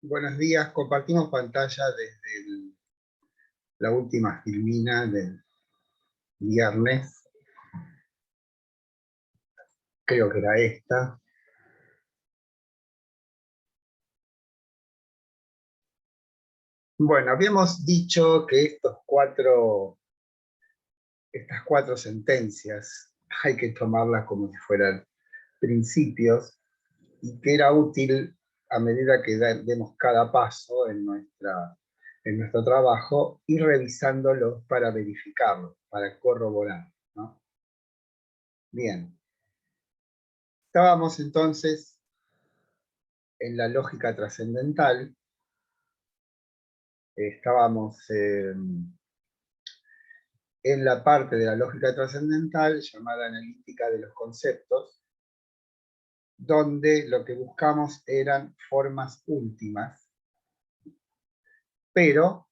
Buenos días, compartimos pantalla desde la última filmina del viernes, creo que era esta. Bueno, habíamos dicho que estas cuatro sentencias hay que tomarlas como si fueran principios y que era útil a medida que demos cada paso en nuestro trabajo, ir revisándolos para verificarlos, para corroborar, ¿no? Bien. Estábamos entonces en la lógica trascendental, estábamos en la parte de la lógica trascendental llamada analítica de los conceptos, donde lo que buscamos eran formas últimas, pero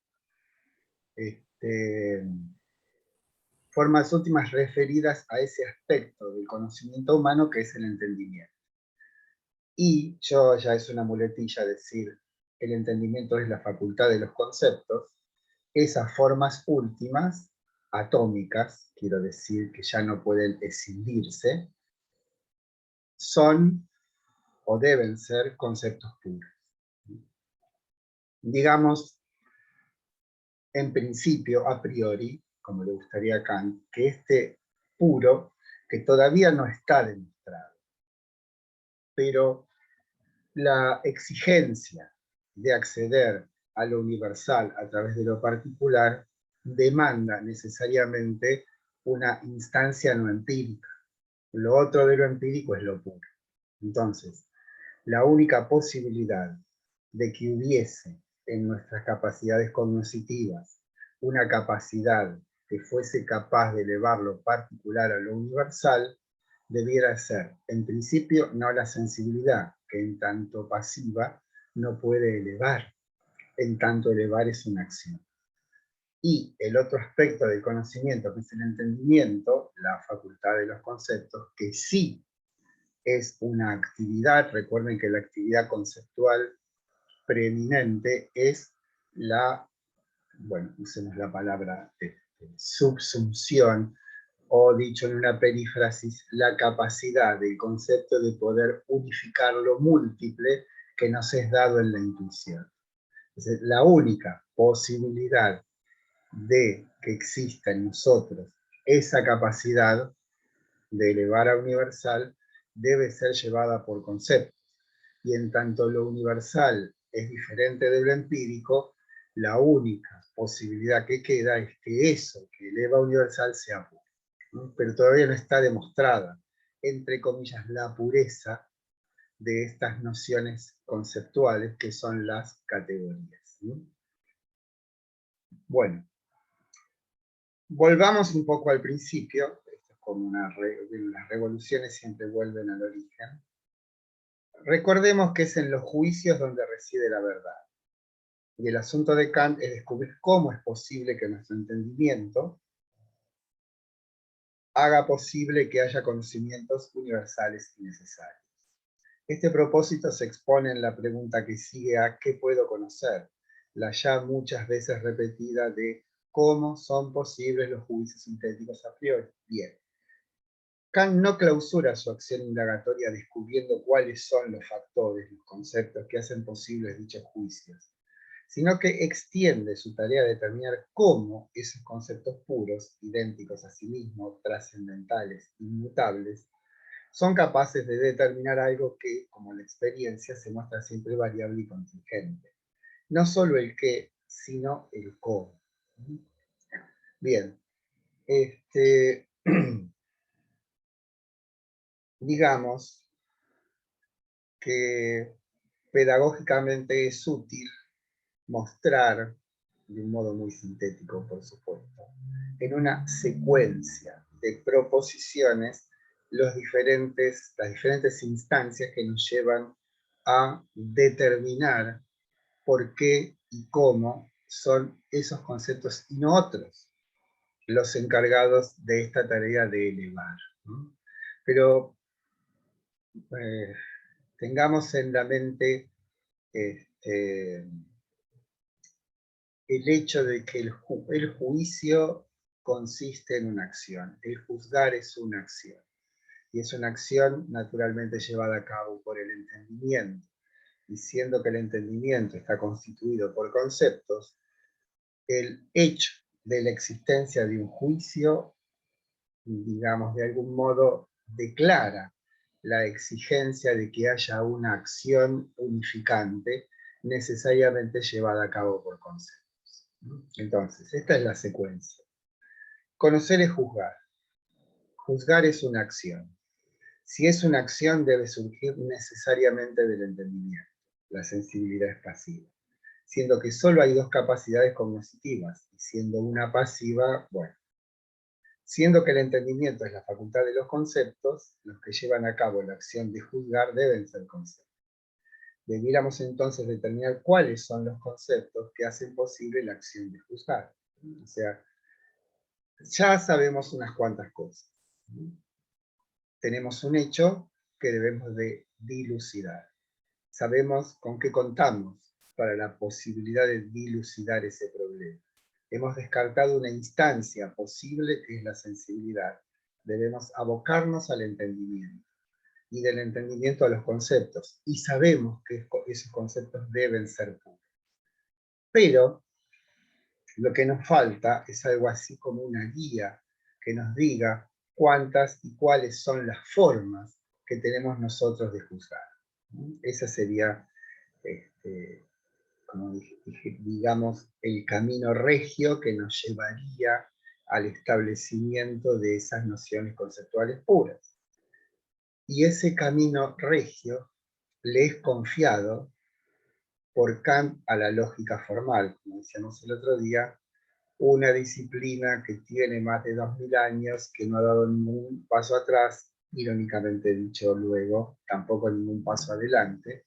formas últimas referidas a ese aspecto del conocimiento humano que es el entendimiento. Y ya es una muletilla decir el entendimiento es la facultad de los conceptos. Esas formas últimas, atómicas, quiero decir que ya no pueden escindirse, son o deben ser conceptos puros. Digamos, en principio, a priori, como le gustaría a Kant, que este puro, que todavía no está demostrado, pero la exigencia de acceder a lo universal a través de lo particular demanda necesariamente una instancia no empírica. Lo otro de lo empírico es lo puro. Entonces, la única posibilidad de que hubiese en nuestras capacidades cognitivas una capacidad que fuese capaz de elevar lo particular a lo universal, debiera ser, en principio, no la sensibilidad, que en tanto pasiva no puede elevar, en tanto elevar es una acción. Y el otro aspecto del conocimiento, que es el entendimiento, la facultad de los conceptos, que sí es una actividad, recuerden que la actividad conceptual preeminente es la, bueno, usemos la palabra subsunción, o dicho en una perífrasis, la capacidad del concepto de poder unificar lo múltiple que nos es dado en la intuición. Entonces, la única posibilidad de que exista en nosotros esa capacidad de elevar a universal debe ser llevada por conceptos. Y en tanto lo universal es diferente de lo empírico, la única posibilidad que queda es que eso que eleva a universal sea puro. ¿No? Pero todavía no está demostrada, entre comillas, la pureza de estas nociones conceptuales que son las categorías. ¿No? Bueno, volvamos un poco al principio. Esto es como las revoluciones siempre vuelven al origen. Recordemos que es en los juicios donde reside la verdad. Y el asunto de Kant es descubrir cómo es posible que nuestro entendimiento haga posible que haya conocimientos universales y necesarios. Este propósito se expone en la pregunta que sigue a ¿qué puedo conocer? La ya muchas veces repetida de ¿cómo son posibles los juicios sintéticos a priori? Bien. Kant no clausura su acción indagatoria descubriendo cuáles son los factores, los conceptos que hacen posibles dichos juicios, sino que extiende su tarea de determinar cómo esos conceptos puros, idénticos a sí mismos, trascendentales, inmutables, son capaces de determinar algo que, como la experiencia, se muestra siempre variable y contingente. No solo el qué, sino el cómo. Bien, digamos que pedagógicamente es útil mostrar, de un modo muy sintético por supuesto, en una secuencia de proposiciones las diferentes instancias que nos llevan a determinar por qué y cómo son esos conceptos y no otros los encargados de esta tarea de elevar, ¿no? Pero tengamos en la mente el hecho de que el juicio consiste en una acción, el juzgar es una acción, y es una acción naturalmente llevada a cabo por el entendimiento, y siendo que el entendimiento está constituido por conceptos, el hecho de la existencia de un juicio, digamos, de algún modo declara la exigencia de que haya una acción unificante necesariamente llevada a cabo por conceptos. Entonces, esta es la secuencia. Conocer es juzgar. Juzgar es una acción. Si es una acción, debe surgir necesariamente del entendimiento. La sensibilidad es pasiva. Siendo que solo hay dos capacidades cognitivas, y siendo una pasiva, bueno. Siendo que el entendimiento es la facultad de los conceptos, los que llevan a cabo la acción de juzgar deben ser conceptos. Debiéramos entonces determinar cuáles son los conceptos que hacen posible la acción de juzgar. O sea, ya sabemos unas cuantas cosas. Tenemos un hecho que debemos de dilucidar. Sabemos con qué contamos para la posibilidad de dilucidar ese problema. Hemos descartado una instancia posible que es la sensibilidad. Debemos abocarnos al entendimiento y del entendimiento a los conceptos. Y sabemos que esos conceptos deben ser puros. Pero lo que nos falta es algo así como una guía que nos diga cuántas y cuáles son las formas que tenemos nosotros de juzgar. Esa sería, como digamos, el camino regio que nos llevaría al establecimiento de esas nociones conceptuales puras. Y ese camino regio le es confiado por Kant a la lógica formal, como decíamos el otro día, una disciplina que tiene más de 2000 años, que no ha dado ningún paso atrás, irónicamente dicho luego, tampoco ningún paso adelante.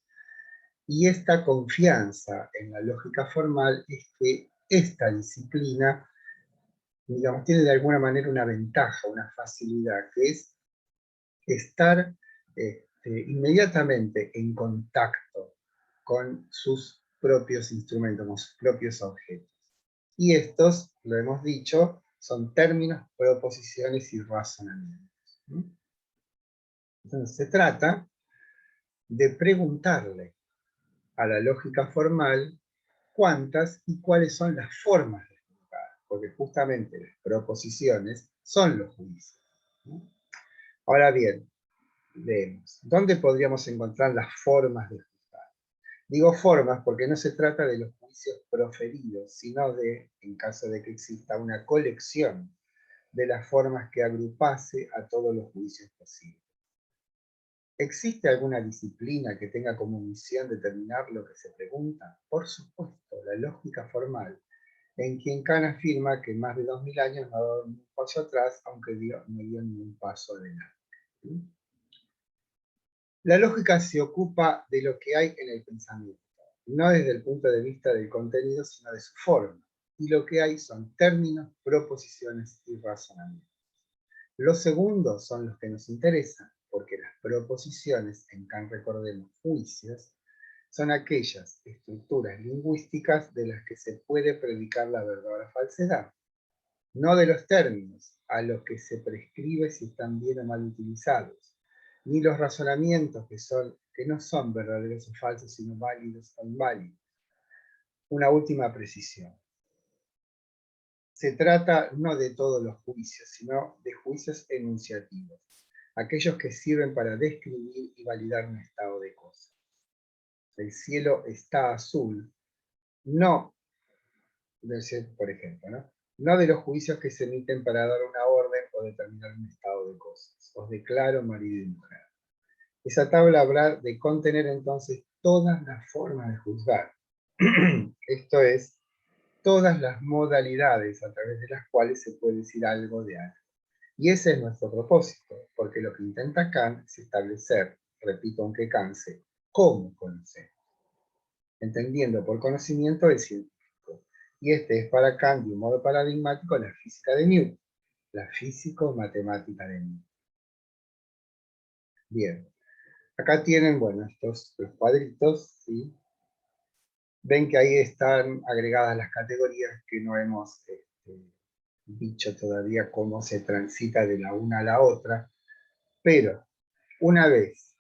Y esta confianza en la lógica formal es que esta disciplina, digamos, tiene de alguna manera una ventaja, una facilidad, que es estar inmediatamente en contacto con sus propios instrumentos, con sus propios objetos. Y estos, lo hemos dicho, son términos, proposiciones y razonamientos. Entonces se trata de preguntarle a la lógica formal cuántas y cuáles son las formas de juzgar, porque justamente las proposiciones son los juicios. Ahora bien, leemos, ¿dónde podríamos encontrar las formas de juzgar? Digo formas porque no se trata de los juicios proferidos, sino de, en caso de que exista una colección de las formas que agrupase a todos los juicios posibles. ¿Existe alguna disciplina que tenga como misión determinar lo que se pregunta? Por supuesto, la lógica formal, en quien Kant afirma que más de 2000 años no ha dado ningún paso atrás, aunque no dio ningún paso adelante. La lógica se ocupa de lo que hay en el pensamiento, no desde el punto de vista del contenido, sino de su forma. Y lo que hay son términos, proposiciones y razonamientos. Los segundos son los que nos interesan, porque las proposiciones, en Kant recordemos juicios, son aquellas estructuras lingüísticas de las que se puede predicar la verdad o la falsedad, no de los términos a los que se prescribe si están bien o mal utilizados, ni los razonamientos que no son verdaderos o falsos, sino válidos o inválidos. Una última precisión. Se trata no de todos los juicios, sino de juicios enunciativos, aquellos que sirven para describir y validar un estado de cosas. El cielo está azul, no del cielo, por ejemplo, no de los juicios que se emiten para dar una orden o determinar un estado de cosas. Os declaro marido y mujer. Esa tabla habrá de contener entonces todas las formas de juzgar. Esto es, todas las modalidades a través de las cuales se puede decir algo de algo. Y ese es nuestro propósito, porque lo que intenta Kant es establecer, repito aunque canse, cómo conocemos, entendiendo por conocimiento el científico. Y este es para Kant, de un modo paradigmático, la física de Newton, la físico-matemática de Newton. Bien, acá tienen, bueno, estos los cuadritos, ¿sí? ven que ahí están agregadas las categorías que no hemos dicho todavía cómo se transita de la una a la otra, pero una vez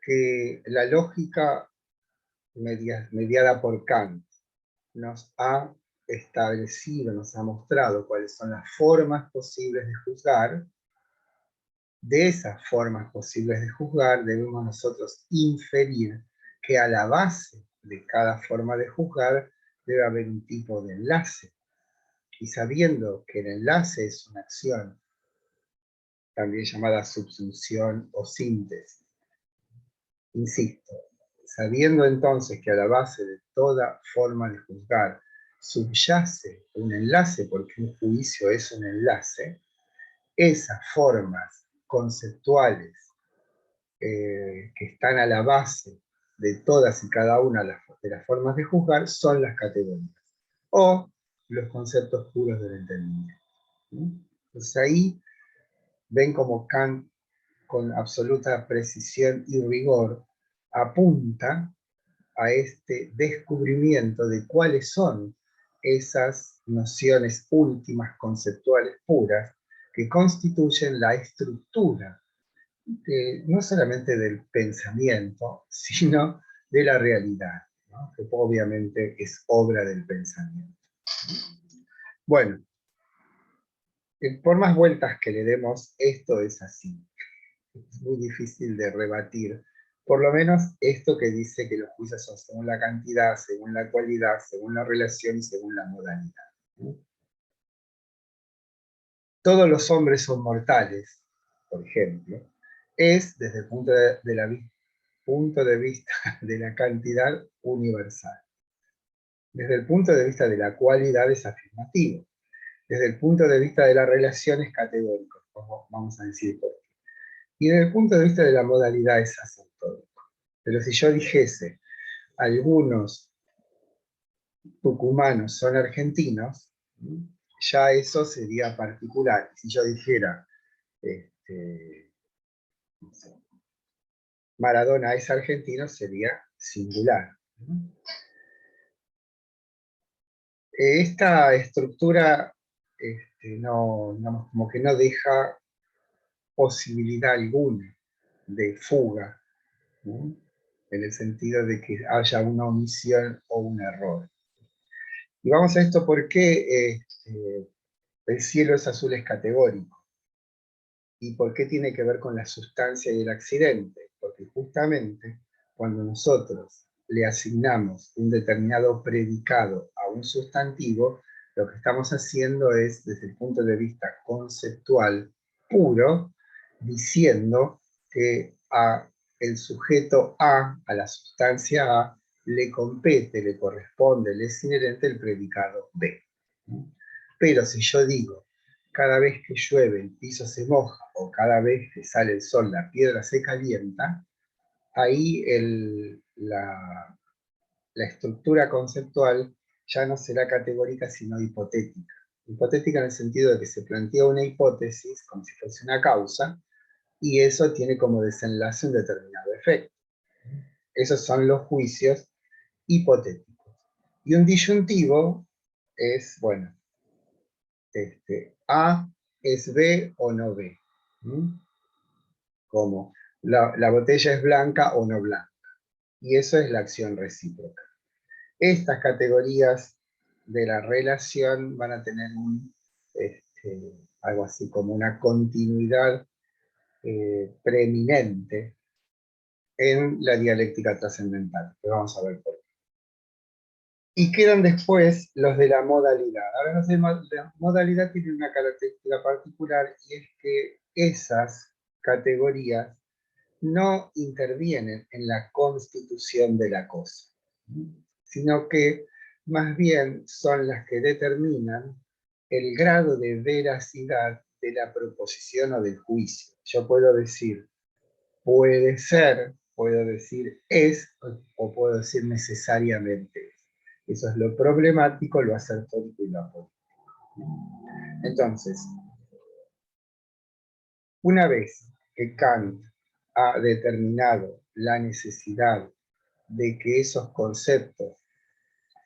que la lógica mediada por Kant nos ha establecido, nos ha mostrado cuáles son las formas posibles de juzgar, de esas formas posibles de juzgar debemos nosotros inferir que a la base de cada forma de juzgar debe haber un tipo de enlace. Y sabiendo que el enlace es una acción, también llamada subsunción o síntesis, insisto, sabiendo entonces que a la base de toda forma de juzgar subyace un enlace, porque un juicio es un enlace, esas formas conceptuales que están a la base de todas y cada una de las formas de juzgar son las categorías, o los conceptos puros del entendimiento. Entonces ahí ven como Kant, con absoluta precisión y rigor, apunta a este descubrimiento de cuáles son esas nociones últimas conceptuales puras que constituyen la estructura no solamente del pensamiento, sino de la realidad, ¿no? Que obviamente es obra del pensamiento. Bueno, por más vueltas que le demos, esto es así. Es muy difícil de rebatir. Por lo menos esto que dice que los juicios son según la cantidad, según la cualidad, según la relación y según la modalidad. Todos los hombres son mortales, por ejemplo, es desde el punto de vista de la cantidad universal. Desde el punto de vista de la cualidad es afirmativo. Desde el punto de vista de la relación es categórico, vamos a decir por qué. Y desde el punto de vista de la modalidad es acentódico. Pero si yo dijese, algunos tucumanos son argentinos, ya eso sería particular. Si yo dijera, no sé, Maradona es argentino, sería singular. Esta estructura como que no deja posibilidad alguna de fuga, ¿no? En el sentido de que haya una omisión o un error. Y vamos a esto porque el cielo es azul es categórico. ¿Y por qué tiene que ver con la sustancia y el accidente? Porque justamente cuando nosotros le asignamos un determinado predicado a un sustantivo, lo que estamos haciendo es, desde el punto de vista conceptual puro, diciendo que el sujeto a la sustancia A, le compete, le corresponde, le es inherente el predicado B. Pero si yo digo, cada vez que llueve el piso se moja, o cada vez que sale el sol la piedra se calienta, ahí la estructura conceptual ya no será categórica sino hipotética. Hipotética en el sentido de que se plantea una hipótesis como si fuese una causa, y eso tiene como desenlace un determinado efecto. Esos son los juicios hipotéticos. Y un disyuntivo es, bueno, A es B o no B. Como la botella es blanca o no blanca. Y eso es la acción recíproca. Estas categorías de la relación van a tener algo así como una continuidad preeminente en la dialéctica trascendental, que vamos a ver por qué. Y quedan después los de la modalidad. Ahora los de la modalidad tienen una característica particular, y es que esas categorías no intervienen en la constitución de la cosa, sino que más bien son las que determinan el grado de veracidad de la proposición o del juicio. Yo puedo decir, puede ser, puedo decir es, o puedo decir necesariamente es. Eso es lo problemático, lo acertórico y lo apolítico. Entonces, una vez que Kant ha determinado la necesidad de que esos conceptos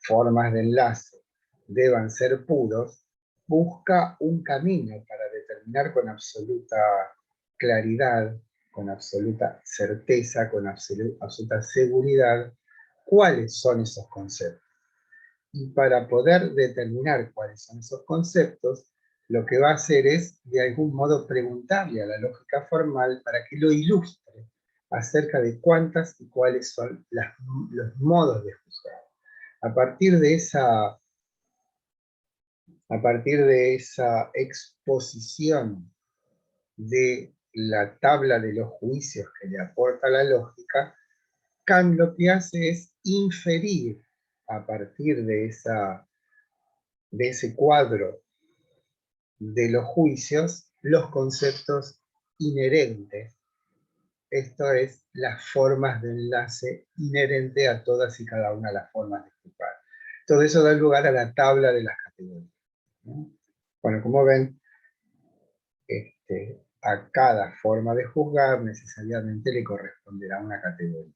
formas de enlace deban ser puros, busca un camino para determinar con absoluta claridad, con absoluta certeza, con absoluta seguridad, cuáles son esos conceptos. Y para poder determinar cuáles son esos conceptos, lo que va a hacer es, de algún modo, preguntarle a la lógica formal para que lo ilustre acerca de cuántas y cuáles son los modos de juzgar. A partir de esa exposición de la tabla de los juicios que le aporta la lógica, Kant lo que hace es inferir a partir de ese cuadro de los juicios los conceptos inherentes, esto es, las formas de enlace inherente a todas y cada una de las formas de juzgar. Todo eso da lugar a la tabla de las categorías, ¿no? Bueno, como ven, a cada forma de juzgar necesariamente le corresponderá una categoría.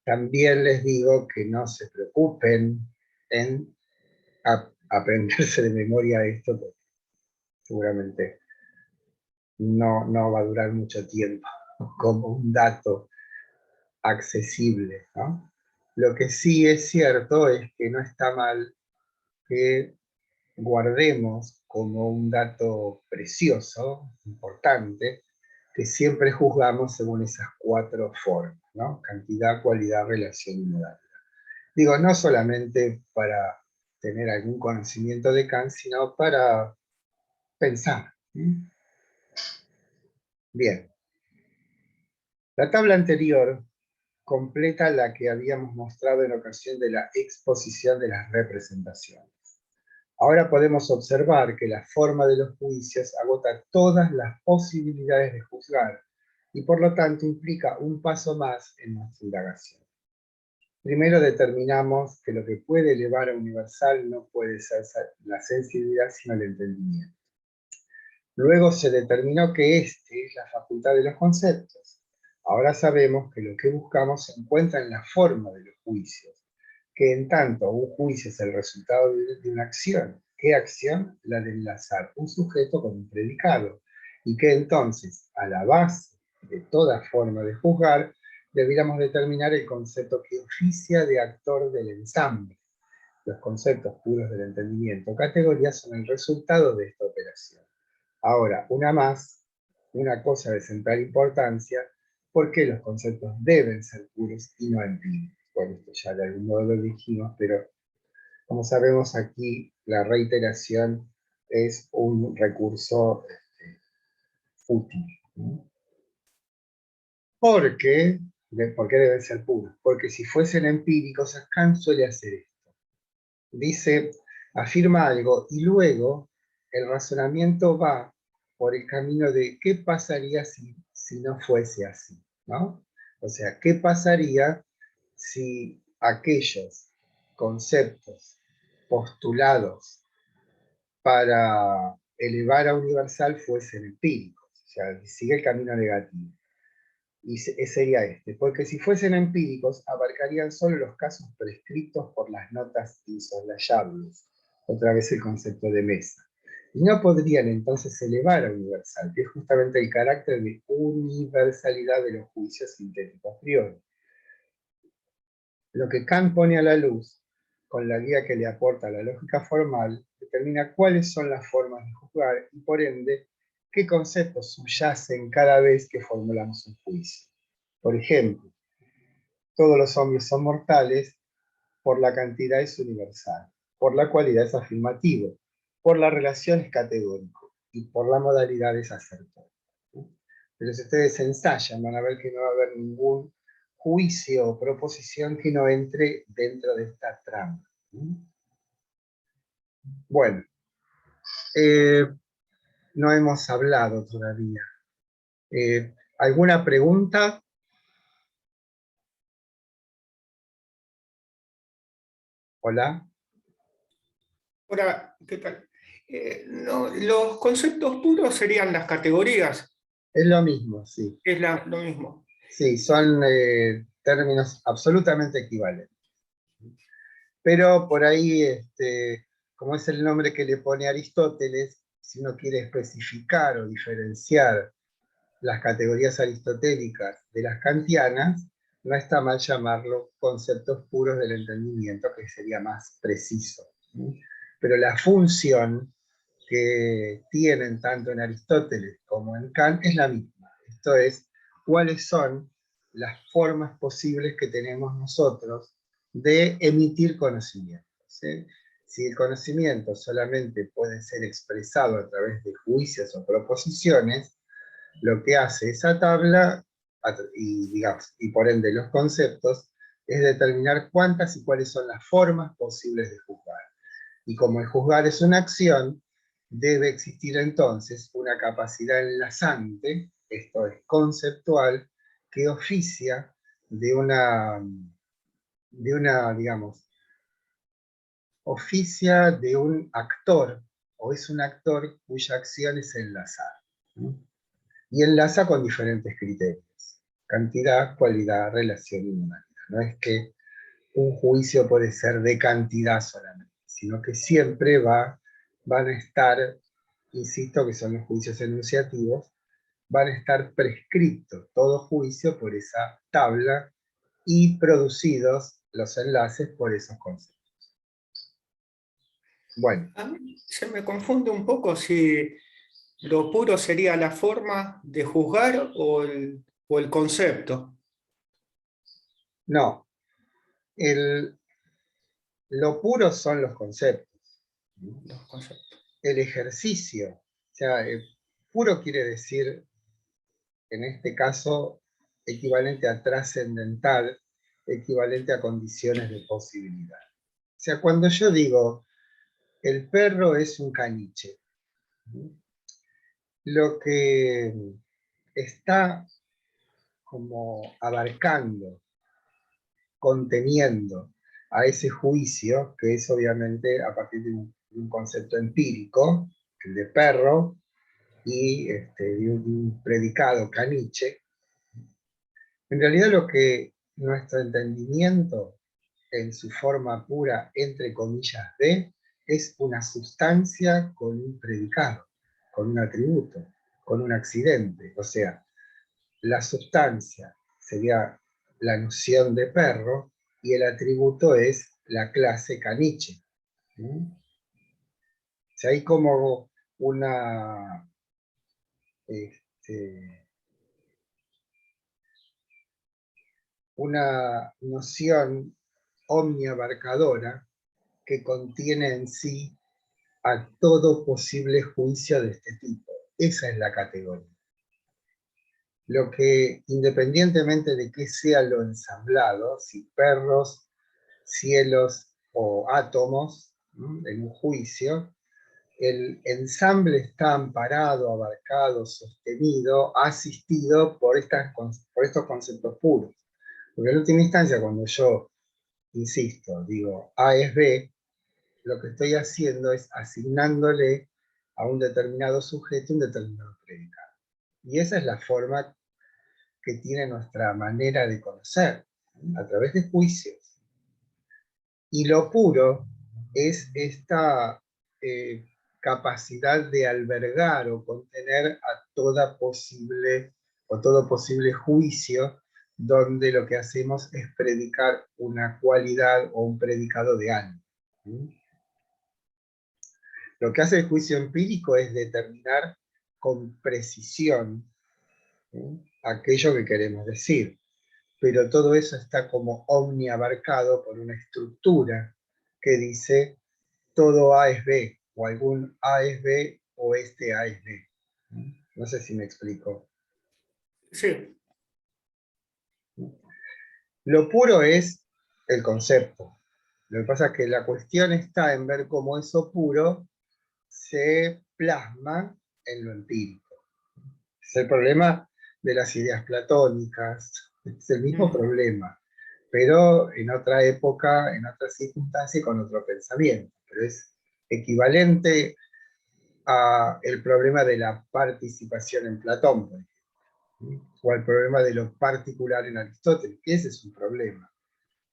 También les digo que no se preocupen en aprenderse de memoria esto, porque seguramente no va a durar mucho tiempo como un dato accesible, ¿no? Lo que sí es cierto es que no está mal que guardemos como un dato precioso, importante, que siempre juzgamos según esas 4 formas, ¿no? Cantidad, cualidad, relación y modalidad. Digo, no solamente para tener algún conocimiento de Kant, sino para pensar. Bien. La tabla anterior completa la que habíamos mostrado en ocasión de la exposición de las representaciones. Ahora podemos observar que la forma de los juicios agota todas las posibilidades de juzgar y por lo tanto implica un paso más en nuestra indagación. Primero determinamos que lo que puede elevar a universal no puede ser la sensibilidad sino el entendimiento. Luego se determinó que este es la facultad de los conceptos. Ahora sabemos que lo que buscamos se encuentra en la forma de los juicios, que en tanto un juicio es el resultado de una acción. ¿Qué acción? La de enlazar un sujeto con un predicado. Y que entonces, a la base de toda forma de juzgar, debiéramos determinar el concepto que oficia de actor del ensamble. Los conceptos puros del entendimiento, categorías, son el resultado de esta operación. Ahora, una cosa de central importancia, ¿por qué los conceptos deben ser puros y no empíricos? Bueno, esto ya de algún modo lo dijimos, pero como sabemos aquí, la reiteración es un recurso útil, ¿no? ¿Por qué deben ser puros? Porque si fuesen empíricos, Kant suele hacer esto. Dice, afirma algo y luego el razonamiento va por el camino de qué pasaría si no fuese así, ¿no? O sea, ¿qué pasaría si aquellos conceptos postulados para elevar a universal fuesen empíricos? O sea, sigue el camino negativo. Y sería este, porque si fuesen empíricos, abarcarían solo los casos prescritos por las notas insoslayables, otra vez el concepto de mesa, y no podrían entonces elevar a universal, que es justamente el carácter de universalidad de los juicios sintéticos a priori. Lo que Kant pone a la luz, con la guía que le aporta la lógica formal, determina cuáles son las formas de juzgar y por ende, qué conceptos subyacen cada vez que formulamos un juicio. Por ejemplo, todos los hombres son mortales, por la cantidad es universal, por la cualidad es afirmativo, por la relación es categórico y por la modalidad es asertor. Pero si ustedes ensayan, van a ver que no va a haber ningún juicio o proposición que no entre dentro de esta trama. Bueno, no hemos hablado todavía. ¿Alguna pregunta? Hola. Ahora, ¿qué tal? No, los conceptos puros serían las categorías. Es lo mismo, sí. Es lo mismo. Sí, son términos absolutamente equivalentes. Pero por ahí, como es el nombre que le pone Aristóteles, si uno quiere especificar o diferenciar las categorías aristotélicas de las kantianas, no está mal llamarlo conceptos puros del entendimiento, que sería más preciso. Pero la función que tienen tanto en Aristóteles como en Kant es la misma. Esto es, cuáles son las formas posibles que tenemos nosotros de emitir conocimientos. ¿Sí? Si el conocimiento solamente puede ser expresado a través de juicios o proposiciones, lo que hace esa tabla, y, digamos, y por ende los conceptos, es determinar cuántas y cuáles son las formas posibles de juzgar. Y como el juzgar es una acción, debe existir entonces una capacidad enlazante, esto es conceptual, que oficia digamos, oficia de un actor, o es un actor cuya acción es enlazar. Y enlaza con diferentes criterios: cantidad, cualidad, relación y modalidad. No es que un juicio puede ser de cantidad solamente, sino que siempre van a estar, insisto que son los juicios enunciativos, van a estar prescriptos todo juicio por esa tabla y producidos los enlaces por esos conceptos. Bueno. A mí se me confunde un poco si lo puro sería la forma de juzgar o el concepto. No, lo puro son los conceptos. Los conceptos. El ejercicio, o sea, puro quiere decir, en este caso, equivalente a trascendental, equivalente a condiciones de posibilidad. O sea, cuando yo digo, el perro es un caniche, lo que está como abarcando, conteniendo a ese juicio, que es obviamente a partir de un concepto empírico, el de perro, y de un predicado caniche, en realidad lo que nuestro entendimiento en su forma pura, entre comillas, de, es una sustancia con un predicado, con un atributo, con un accidente. O sea, la sustancia sería la noción de perro y el atributo es la clase caniche. O sea, hay como una... una noción omniabarcadora que contiene en sí a todo posible juicio de este tipo. Esa es la categoría. Lo que, independientemente de qué sea lo ensamblado, si perros, cielos o átomos, en un juicio, el ensamble está amparado, abarcado, sostenido, asistido por estos conceptos puros. Porque en última instancia, cuando yo, insisto, digo A es B, lo que estoy haciendo es asignándole a un determinado sujeto un determinado predicado. Y esa es la forma que tiene nuestra manera de conocer, a través de juicios. Y lo puro es esta capacidad de albergar o contener a toda posible o todo posible juicio, donde lo que hacemos es predicar una cualidad o un predicado de algo. Lo que hace el juicio empírico es determinar con precisión aquello que queremos decir, pero todo eso está como omniabarcado por una estructura que dice todo A es B, o algún A es B, o este A es B. No sé si me explico. Sí. Lo puro es el concepto. Lo que pasa es que la cuestión está en ver cómo eso puro se plasma en lo empírico. Es el problema de las ideas platónicas, es el mismo problema, pero en otra época, en otra circunstancia y con otro pensamiento. Pero es equivalente al problema de la participación en Platón, por ejemplo, o al problema de lo particular en Aristóteles, que ese es un problema.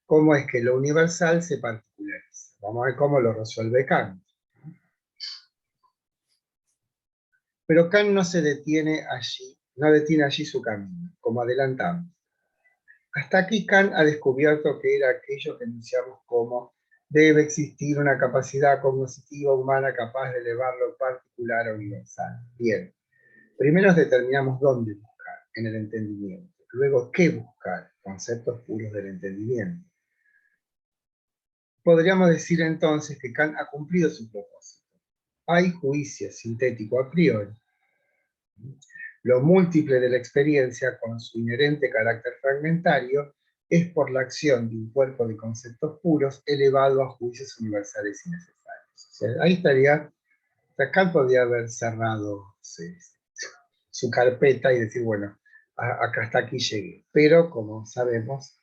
cómo es que lo universal se particulariza. Vamos a ver cómo lo resuelve Kant. Pero Kant no se detiene allí, no detiene allí su camino, como adelantamos. Hasta aquí Kant ha descubierto que era aquello que enunciamos como debe existir una capacidad cognitiva humana capaz de elevar lo particular a universal. Bien, primero determinamos dónde buscar, en el entendimiento. Luego, ¿qué buscar? Conceptos puros del entendimiento. Podríamos decir entonces que Kant ha cumplido su propósito. Hay juicio sintético a priori. Lo múltiple de la experiencia, con su inherente carácter fragmentario, es por la acción de un cuerpo de conceptos puros elevado a juicios universales y necesarios. O sea, ahí estaría, Kant podría haber cerrado su carpeta y decir, bueno, acá hasta aquí llegué. Pero, como sabemos,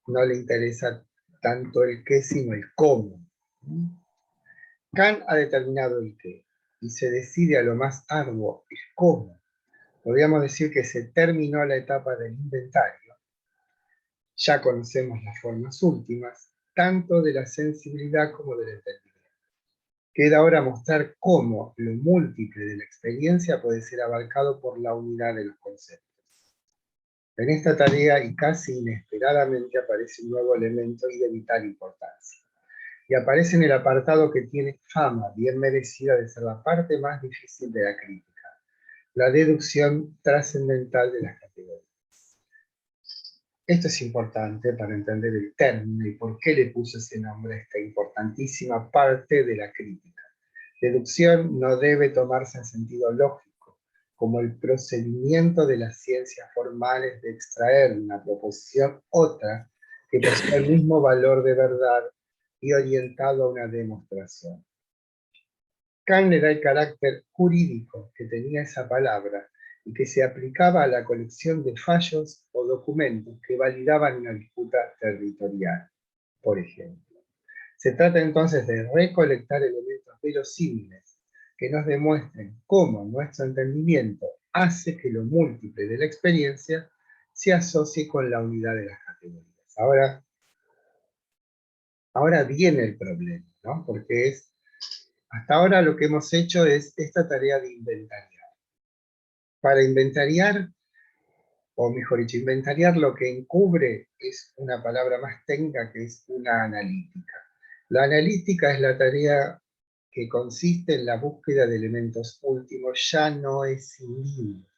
no le interesa tanto el qué, sino el cómo. Kant ha determinado el qué, y se decide a lo más arduo, el cómo. Podríamos decir que se terminó la etapa del inventario. Ya conocemos las formas últimas, tanto de la sensibilidad como del entendimiento. Queda ahora mostrar cómo lo múltiple de la experiencia puede ser abarcado por la unidad de los conceptos. En esta tarea, y casi inesperadamente, aparece un nuevo elemento y de vital importancia. Y aparece en el apartado que tiene fama, bien merecida, de ser la parte más difícil de la crítica: la deducción trascendental de las categorías. Esto es importante para entender el término y por qué le puso ese nombre a esta importantísima parte de la crítica. Deducción no debe tomarse en sentido lógico, como el procedimiento de las ciencias formales de extraer de una proposición otra que posee el mismo valor de verdad y orientado a una demostración. Kant le da el carácter jurídico que tenía esa palabra y que se aplicaba a la colección de fallos o documentos que validaban una disputa territorial, por ejemplo. Se trata entonces de recolectar elementos verosímiles que nos demuestren cómo nuestro entendimiento hace que lo múltiple de la experiencia se asocie con la unidad de las categorías. Ahora viene el problema, ¿no? Porque hasta ahora lo que hemos hecho es esta tarea de inventariar. Para inventariar, o mejor dicho, inventariar lo que encubre es una palabra más técnica, que es una analítica. La analítica es la tarea que consiste en la búsqueda de elementos últimos, ya no es sin límites.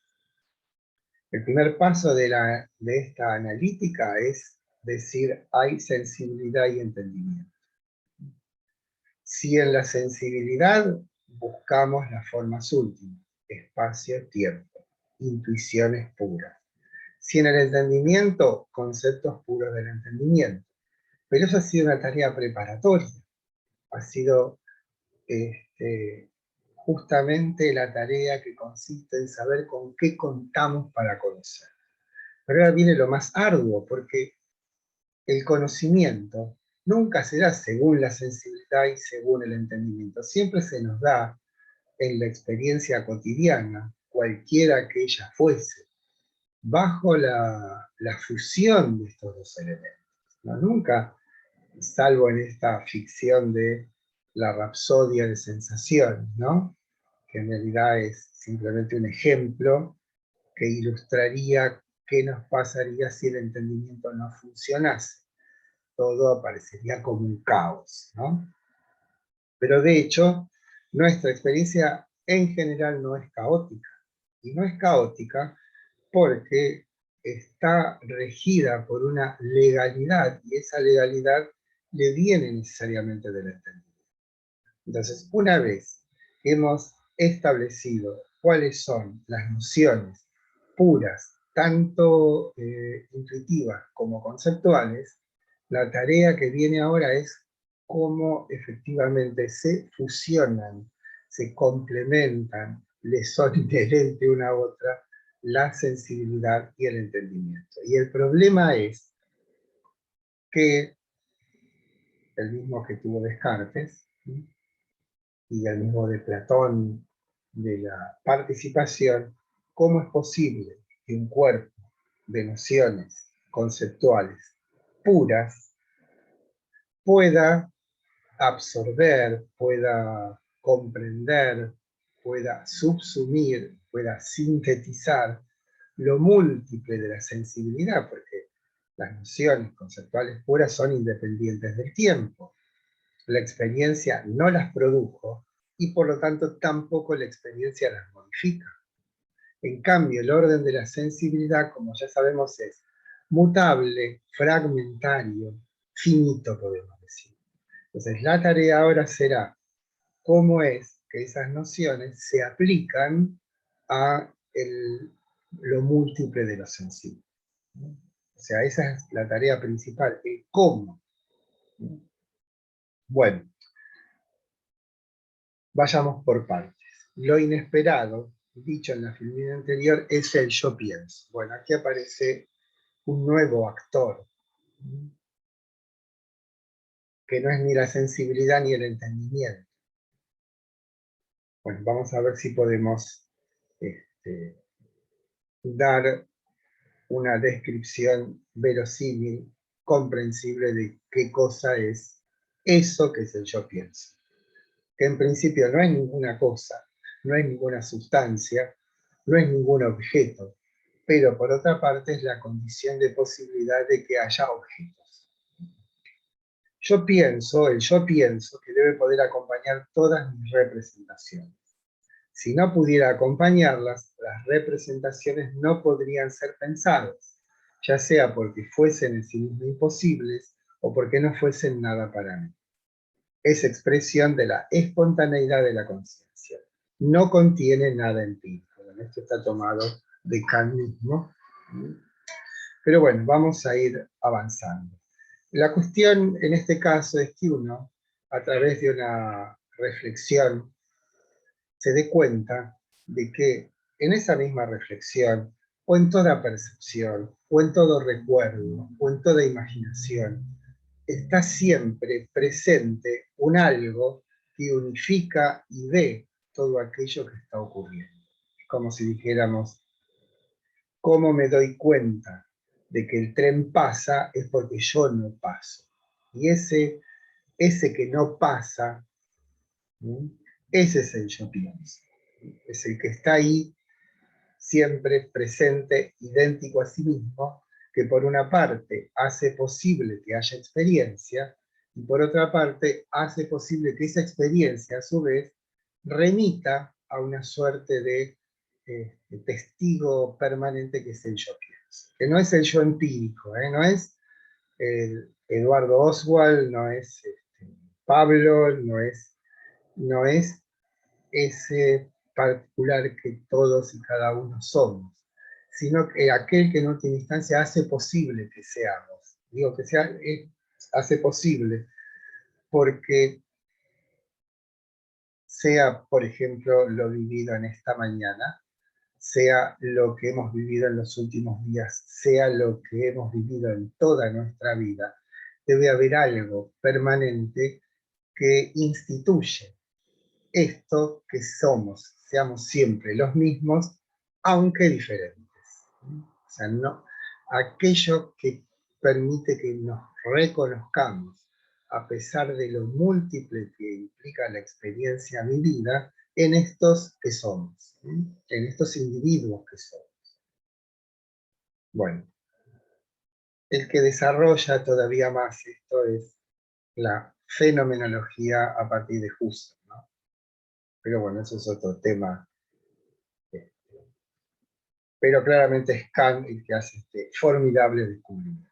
El primer paso de esta analítica es decir, hay sensibilidad y entendimiento. Si en la sensibilidad buscamos las formas últimas, espacio, tiempo, intuiciones puras. Si en el entendimiento, conceptos puros del entendimiento. Pero eso ha sido una tarea preparatoria. Ha sido justamente la tarea que consiste en saber con qué contamos para conocer. Pero ahora viene lo más arduo, porque el conocimiento nunca será según la sensibilidad y según el entendimiento. Siempre se nos da en la experiencia cotidiana, cualquiera que ella fuese, bajo la fusión de estos dos elementos. ¿No? Nunca, salvo en esta ficción de la rapsodia de sensaciones, ¿no? Que en realidad es simplemente un ejemplo que ilustraría qué nos pasaría si el entendimiento no funcionase. Todo aparecería como un caos, ¿no? Pero de hecho, nuestra experiencia en general no es caótica. Y no es caótica porque está regida por una legalidad, y esa legalidad le viene necesariamente del entendimiento. Entonces, una vez que hemos establecido cuáles son las nociones puras, tanto intuitivas como conceptuales, la tarea que viene ahora es cómo efectivamente se fusionan, se complementan, les son inherentes una a otra la sensibilidad y el entendimiento. Y el problema es que, el mismo que tuvo Descartes, y el mismo de Platón, de la participación, ¿cómo es posible que un cuerpo de nociones conceptuales puras pueda absorber, pueda comprender, pueda subsumir, pueda sintetizar lo múltiple de la sensibilidad, porque las nociones conceptuales puras son independientes del tiempo. La experiencia no las produjo y por lo tanto tampoco la experiencia las modifica. En cambio, el orden de la sensibilidad, como ya sabemos, es mutable, fragmentario, finito, podemos decir. Entonces, la tarea ahora será cómo es que esas nociones se aplican a lo múltiple de lo sensible. O sea, esa es la tarea principal, el cómo. Bueno, vayamos por partes. Lo inesperado, dicho en la filmina anterior, es el yo pienso. Bueno, aquí aparece un nuevo actor, que no es ni la sensibilidad ni el entendimiento. Bueno, vamos a ver si podemos dar una descripción verosímil, comprensible de qué cosa es eso que es el yo pienso. Que en principio no es ninguna cosa, no es ninguna sustancia, no es ningún objeto, pero por otra parte es la condición de posibilidad de que haya objetos. Yo pienso, el yo pienso, que debe poder acompañar todas mis representaciones. Si no pudiera acompañarlas, las representaciones no podrían ser pensadas, ya sea porque fuesen en sí mismas imposibles o porque no fuesen nada para mí. Es expresión de la espontaneidad de la conciencia. No contiene nada empírico. Esto está tomado de Kant mismo. Pero bueno, vamos a ir avanzando. La cuestión en este caso es que uno, a través de una reflexión, se dé cuenta de que en esa misma reflexión, o en toda percepción, o en todo recuerdo, o en toda imaginación, está siempre presente un algo que unifica y ve todo aquello que está ocurriendo. Es como si dijéramos, ¿cómo me doy cuenta de que el tren pasa? Es porque yo no paso. Y ese que no pasa, ese es el yo pienso. Es el que está ahí, siempre presente, idéntico a sí mismo, que por una parte hace posible que haya experiencia, y por otra parte hace posible que esa experiencia, a su vez, remita a una suerte de testigo permanente que es el yo pienso. Que no es el yo empírico, no es Eduardo Oswald, no es Pablo, no es ese particular que todos y cada uno somos, sino que aquel que en última instancia hace posible que seamos. Digo que hace posible porque sea, por ejemplo, lo vivido en esta mañana, sea lo que hemos vivido en los últimos días, sea lo que hemos vivido en toda nuestra vida, debe haber algo permanente que instituye esto que somos, seamos siempre los mismos, aunque diferentes. O sea, no, aquello que permite que nos reconozcamos, a pesar de lo múltiple que implica la experiencia vivida, en estos que somos, en estos individuos que somos. Bueno, el que desarrolla todavía más esto es la fenomenología a partir de Husserl, ¿no? Pero bueno, eso es otro tema. Pero claramente es Kant el que hace este formidable descubrimiento.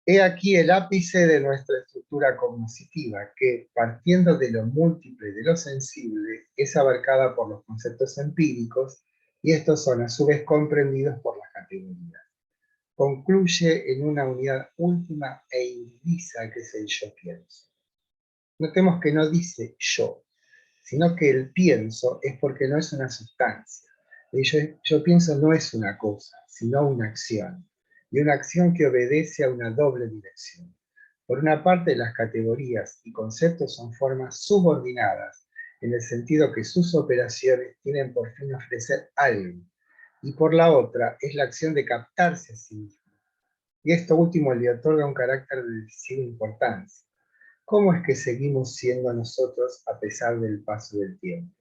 He aquí el ápice de nuestra estructura cognitiva, que, partiendo de lo múltiple de lo sensible, es abarcada por los conceptos empíricos, y estos son a su vez comprendidos por las categorías. Concluye en una unidad última e indivisa que es el yo pienso. Notemos que no dice yo, sino que el pienso es porque no es una sustancia. Yo pienso no es una cosa, sino una acción. Y una acción que obedece a una doble dirección. Por una parte, las categorías y conceptos son formas subordinadas, en el sentido que sus operaciones tienen por fin ofrecer algo. Y por la otra, es la acción de captarse a sí mismo. Y esto último le otorga un carácter de decisiva importancia. ¿Cómo es que seguimos siendo nosotros a pesar del paso del tiempo?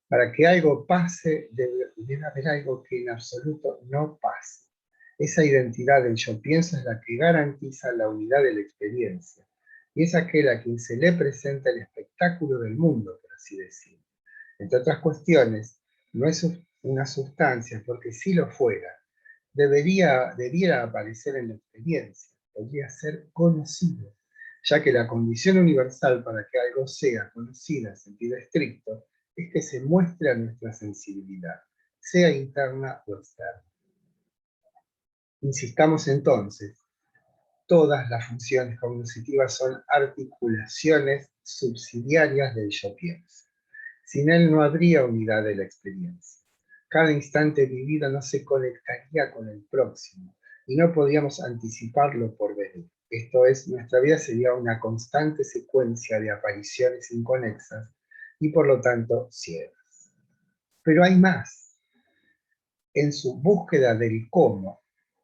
Para que algo pase, debe haber algo que en absoluto no pase. Esa identidad del yo pienso es la que garantiza la unidad de la experiencia. Y es aquel a quien se le presenta el espectáculo del mundo, por así decirlo. Entre otras cuestiones, no es una sustancia, porque si lo fuera, debiera aparecer en la experiencia, podría ser conocido, ya que la condición universal para que algo sea conocido en sentido estricto es que se muestre a nuestra sensibilidad, sea interna o externa. Insistamos entonces, todas las funciones cognitivas son articulaciones subsidiarias del yo pienso. Sin él no habría unidad de la experiencia. Cada instante vivido no se conectaría con el próximo y no podíamos anticiparlo por venir. Esto es, nuestra vida sería una constante secuencia de apariciones inconexas y por lo tanto ciegas. Pero hay más. En su búsqueda del cómo,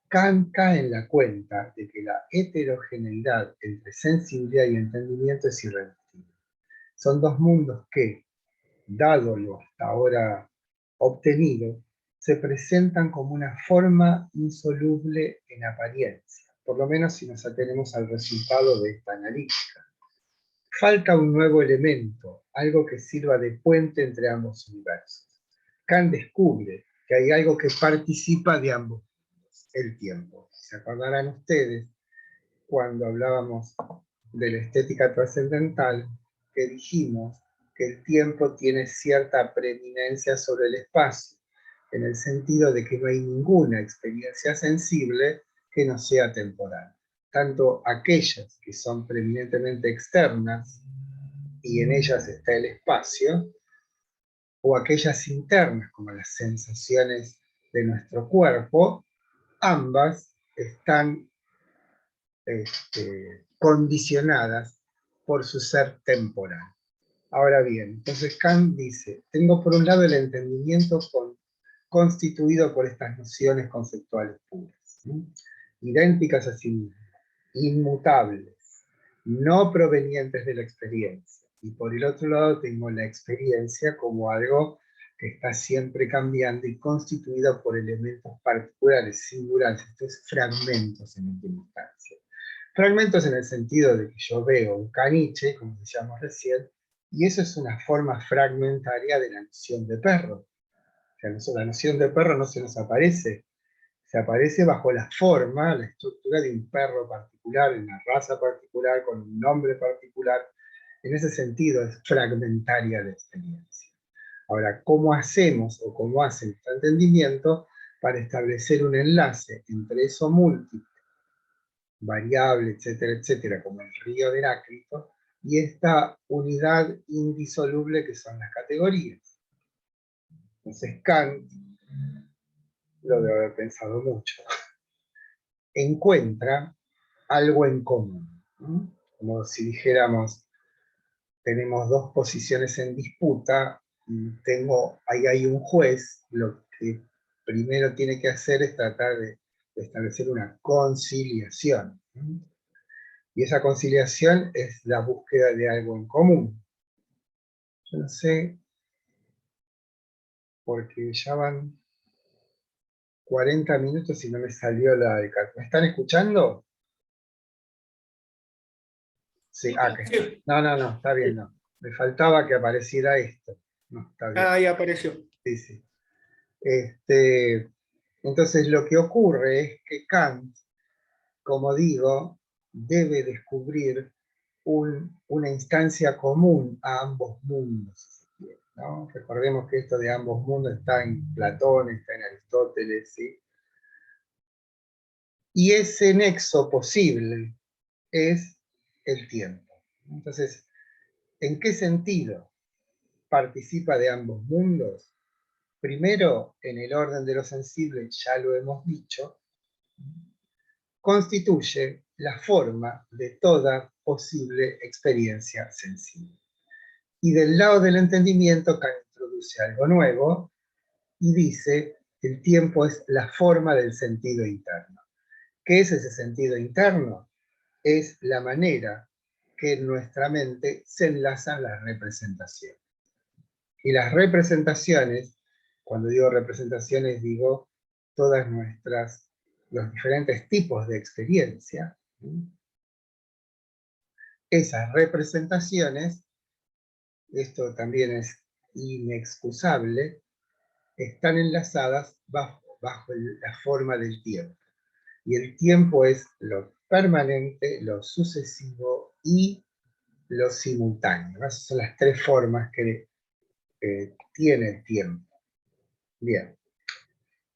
Kant cae en la cuenta de que la heterogeneidad entre sensibilidad y entendimiento es irreductible. Son dos mundos que, dado lo hasta ahora obtenido, se presentan como una forma insoluble en apariencia, por lo menos si nos atenemos al resultado de esta analítica. Falta un nuevo elemento, algo que sirva de puente entre ambos universos. Kant descubre que hay algo que participa de ambos, el tiempo. ¿Se acordarán ustedes cuando hablábamos de la estética trascendental que dijimos que el tiempo tiene cierta preeminencia sobre el espacio, en el sentido de que no hay ninguna experiencia sensible que no sea temporal? Tanto aquellas que son preeminentemente externas y en ellas está el espacio, o aquellas internas como las sensaciones de nuestro cuerpo, ambas están condicionadas por su ser temporal. Ahora bien, entonces Kant dice, tengo por un lado el entendimiento constituido por estas nociones conceptuales puras, ¿sí? Idénticas a sí mismas, inmutables, no provenientes de la experiencia. Y por el otro lado tengo la experiencia como algo que está siempre cambiando y constituida por elementos particulares, singulares, estos fragmentos en última instancia. Fragmentos en el sentido de que yo veo un caniche, como decíamos recién, y eso es una forma fragmentaria de la noción de perro. O sea, la noción de perro no se nos aparece, se aparece bajo la forma, la estructura de un perro particular, de una raza particular, con un nombre particular. En ese sentido es fragmentaria la experiencia. Ahora, ¿cómo hacemos o cómo hace nuestro entendimiento para establecer un enlace entre eso múltiple, variable, etcétera, etcétera, como el río de Heráclito, y esta unidad indisoluble que son las categorías? Entonces Kant, lo debe haber pensado mucho, encuentra algo en común, ¿no? Como si dijéramos, tenemos dos posiciones en disputa, ahí hay un juez, lo que primero tiene que hacer es tratar de establecer una conciliación, ¿no? Y esa conciliación es la búsqueda de algo en común. Yo no sé, porque ya van 40 minutos y no me salió la de carta. ¿Me están escuchando? Sí, que está. No, está bien, no. Me faltaba que apareciera esto. No, está bien. Ahí apareció. Sí, sí. Entonces lo que ocurre es que Kant, como digo, debe descubrir una instancia común a ambos mundos, ¿no? Recordemos que esto de ambos mundos está en Platón, está en Aristóteles, ¿sí? Y ese nexo posible es el tiempo. Entonces, ¿en qué sentido participa de ambos mundos? Primero, en el orden de lo sensible, ya lo hemos dicho, constituye la forma de toda posible experiencia sensible. Y del lado del entendimiento, Kant introduce algo nuevo y dice que el tiempo es la forma del sentido interno. ¿Qué es ese sentido interno? Es la manera que en nuestra mente se enlazan las representaciones. Y las representaciones, cuando digo representaciones, digo todas los diferentes tipos de experiencia. Esas representaciones, esto también es inexcusable, están enlazadas bajo la forma del tiempo. Y el tiempo es lo permanente, lo sucesivo y lo simultáneo. Esas son las tres formas que tiene el tiempo. Bien.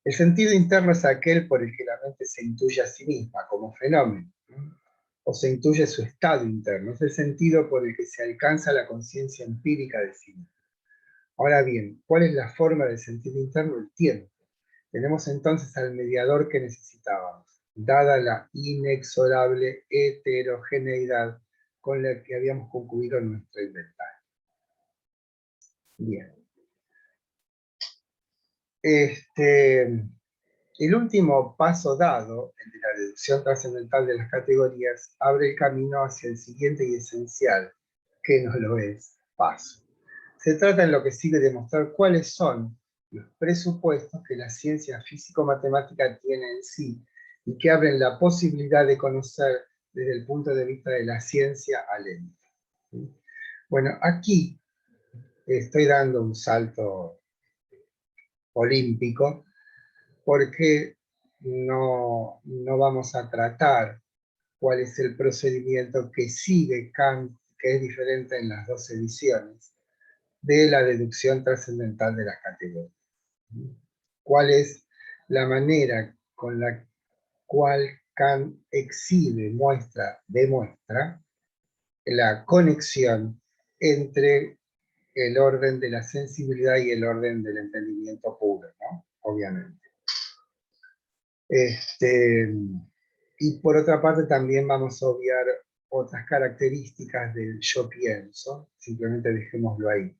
El sentido interno es aquel por el que la mente se intuye a sí misma como fenómeno, ¿no? O se intuye su estado interno. Es el sentido por el que se alcanza la conciencia empírica de sí misma. Ahora bien, ¿cuál es la forma del sentido interno? El tiempo. Tenemos entonces al mediador que necesitábamos, dada la inexorable heterogeneidad con la que habíamos concluido nuestro inventario. Bien. El último paso dado, el de la deducción trascendental de las categorías, abre el camino hacia el siguiente y esencial, que no lo es, paso. Se trata en lo que sigue de mostrar cuáles son los presupuestos que la ciencia físico-matemática tiene en sí y que abren la posibilidad de conocer desde el punto de vista de la ciencia al ente. Bueno, aquí estoy dando un salto olímpico porque no vamos a tratar cuál es el procedimiento que sigue Kant, que es diferente en las dos ediciones, de la deducción trascendental de las categorías. ¿Cuál es la manera con la cual Kant exhibe, demuestra la conexión entre el orden de la sensibilidad y el orden del entendimiento puro, ¿no? Obviamente. Y por otra parte también vamos a obviar otras características del yo pienso, simplemente dejémoslo ahí.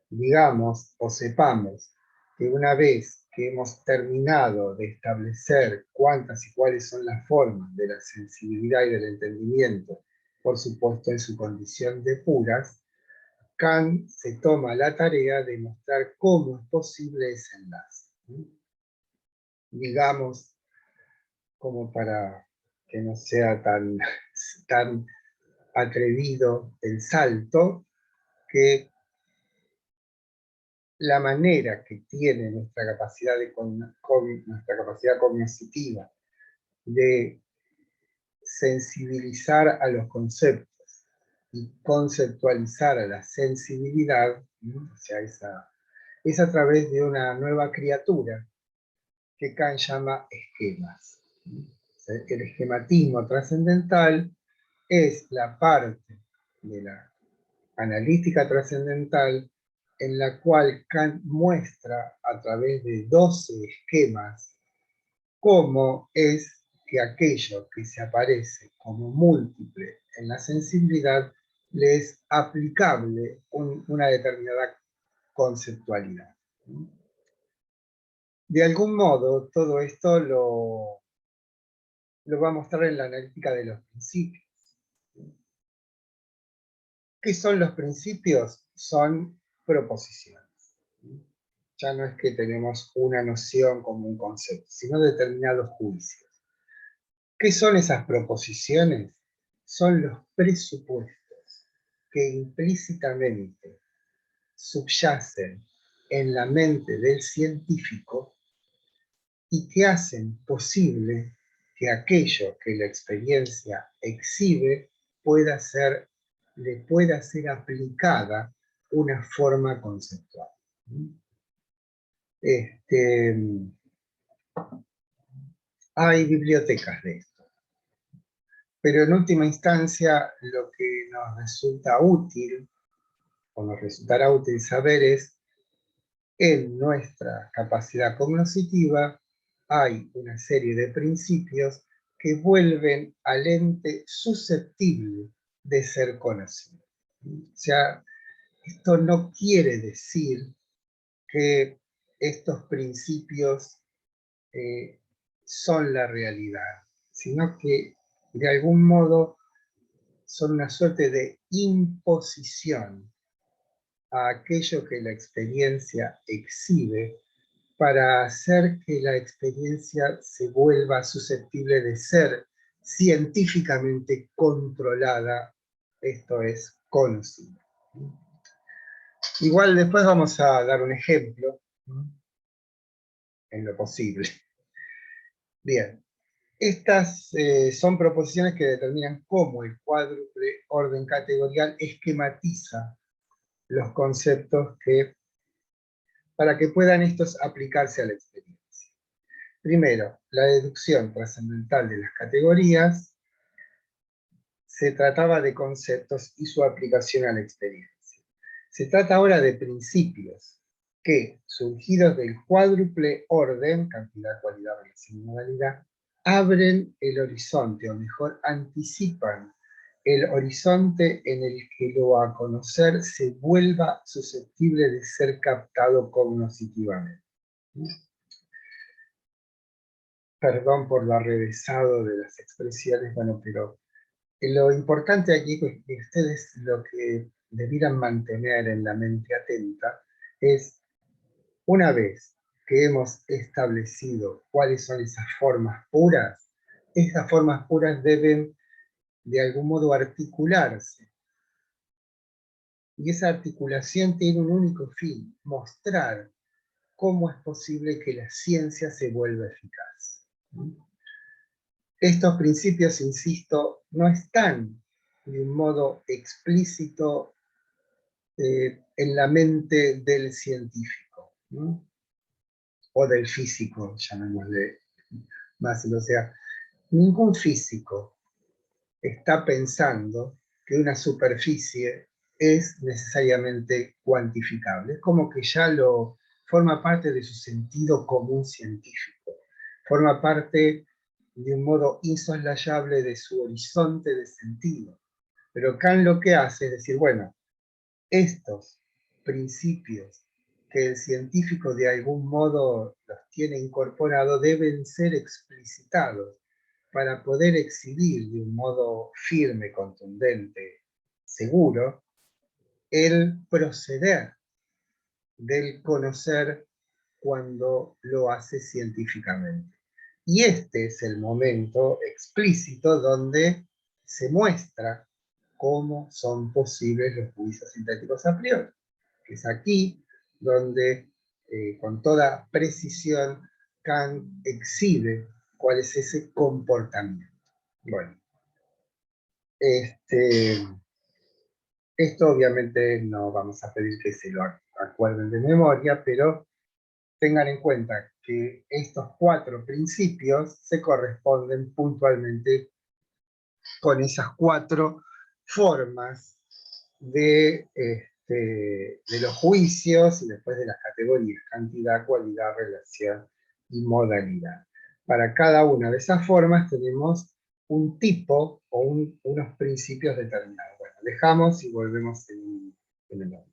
Digamos o sepamos que una vez que hemos terminado de establecer cuántas y cuáles son las formas de la sensibilidad y del entendimiento, por supuesto en su condición de puras, Kant se toma la tarea de mostrar cómo es posible ese enlace. Digamos, como para que no sea tan atrevido el salto, que la manera que tiene nuestra capacidad, nuestra capacidad cognitiva de sensibilizar a los conceptos y conceptualizar a la sensibilidad, ¿no? O sea, es a través de una nueva criatura que Kant llama esquemas. El esquematismo trascendental es la parte de la analítica trascendental en la cual Kant muestra a través de 12 esquemas cómo es que aquello que se aparece como múltiple en la sensibilidad le es aplicable una determinada conceptualidad. De algún modo, todo esto lo va a mostrar en la analítica de los principios. ¿Qué son los principios? Son proposiciones. Ya no es que tenemos una noción como un concepto, sino determinados juicios. ¿Qué son esas proposiciones? Son los presupuestos que implícitamente subyacen en la mente del científico y que hacen posible que aquello que la experiencia exhibe le pueda ser aplicada una forma conceptual. Hay bibliotecas de esto, pero en última instancia lo que nos resulta útil, o nos resultará útil saber es, en nuestra capacidad cognitiva hay una serie de principios que vuelven al ente susceptible de ser conocido. O sea, esto no quiere decir que estos principios son la realidad, sino que de algún modo son una suerte de imposición a aquello que la experiencia exhibe para hacer que la experiencia se vuelva susceptible de ser científicamente controlada, esto es, conocida. Igual después vamos a dar un ejemplo, en lo posible. Bien, estas son proposiciones que determinan cómo el cuádruple orden categorial esquematiza los conceptos para que puedan estos aplicarse a la experiencia. Primero, la deducción trascendental de las categorías. Se trataba de conceptos y su aplicación a la experiencia. Se trata ahora de principios que, surgidos del cuádruple orden, cantidad, cualidad, relación y modalidad, abren el horizonte, o mejor, anticipan el horizonte en el que lo a conocer se vuelva susceptible de ser captado cognitivamente. Perdón por lo arrevesado de las expresiones, bueno, pero lo importante aquí es que ustedes lo que debieran mantener en la mente atenta es, una vez que hemos establecido cuáles son esas formas puras, esas formas puras deben de algún modo articularse. Y esa articulación tiene un único fin, mostrar cómo es posible que la ciencia se vuelva eficaz. Estos principios, insisto, no están de un modo explícito en la mente del científico, ¿no? O del físico, llamémosle más. O sea, ningún físico está pensando que una superficie es necesariamente cuantificable. Es como que ya forma parte de su sentido común científico, forma parte de un modo insoslayable de su horizonte de sentido. Pero Kant lo que hace es decir, bueno, estos principios que el científico de algún modo los tiene incorporados deben ser explicitados para poder exhibir de un modo firme, contundente, seguro, el proceder del conocer cuando lo hace científicamente. Y este es el momento explícito donde se muestra cómo son posibles los juicios sintéticos a priori. Es aquí donde, con toda precisión, Kant exhibe cuál es ese comportamiento. Bueno, esto obviamente no vamos a pedir que se lo acuerden de memoria, pero tengan en cuenta que estos 4 principios se corresponden puntualmente con esas 4 formas de los juicios y después de las categorías: cantidad, cualidad, relación y modalidad. Para cada una de esas formas tenemos un tipo o unos principios determinados. Bueno, dejamos y volvemos en el momento.